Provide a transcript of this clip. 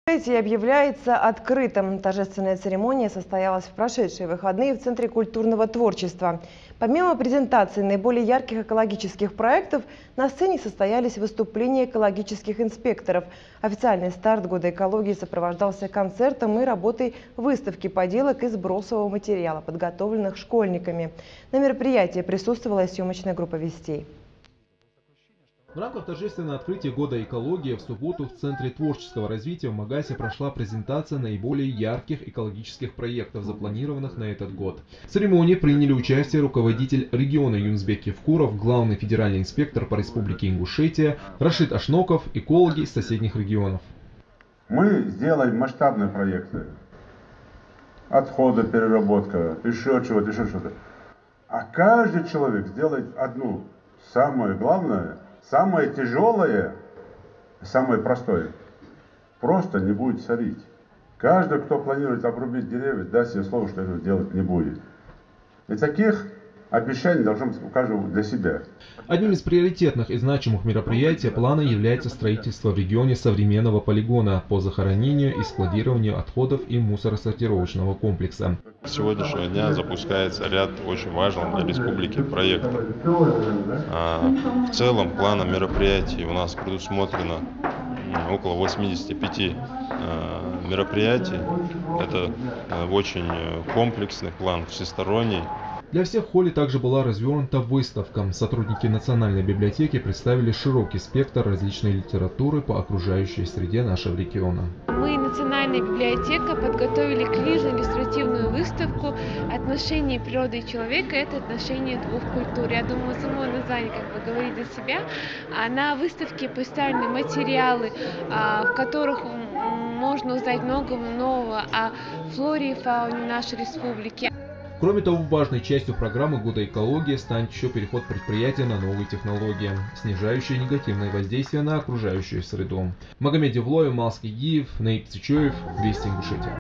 Объявляется открытым. Торжественная церемония состоялась в прошедшие выходные в Центре культурного творчества. Помимо презентации наиболее ярких экологических проектов, на сцене состоялись выступления экологических инспекторов. Официальный старт Года экологии сопровождался концертом и работой выставки поделок из бросового материала, подготовленных школьниками. На мероприятии присутствовала съемочная группа «Вестей». В рамках торжественного открытия Года экологии в субботу в Центре творческого развития в Магасе прошла презентация наиболее ярких экологических проектов, запланированных на этот год. В церемонии приняли участие руководитель региона Юнусбек Евкуров, главный федеральный инспектор по республике Ингушетия, Рашид Ашноков, экологи из соседних регионов. Мы сделаем масштабные проекты. Отходы, переработка, еще чего-то, еще что-то. А каждый человек сделает одну, самое главное, самое тяжелое, самое простое. Просто не будет сорить. Каждый, кто планирует обрубить деревья, даст себе слово, что этого делать не будет. И таких обещаний должно быть у каждого для себя. Одним из приоритетных и значимых мероприятий плана является строительство в регионе современного полигона по захоронению и складированию отходов и мусоросортировочного комплекса. С сегодняшнего дня запускается ряд очень важных для республики проектов. В целом планом мероприятий у нас предусмотрено около 85 мероприятий. Это очень комплексный план, всесторонний. Для всех в холле также была развернута выставка. Сотрудники Национальной библиотеки представили широкий спектр различной литературы по окружающей среде нашего региона. Мы, Национальная библиотека, подготовили книжно-иллюстративную выставку «Отношения природы и человека» – это отношение двух культур. Я думаю, само название говорит за себя. На выставке представлены материалы, в которых можно узнать много нового о флоре и фауне нашей республики. Кроме того, важной частью программы Года экологии станет еще переход предприятия на новые технологии, снижающие негативное воздействие на окружающую среду. Магомед Девлоев, Малский Гиев, Наиб Цичоев, Вести Ингушетия.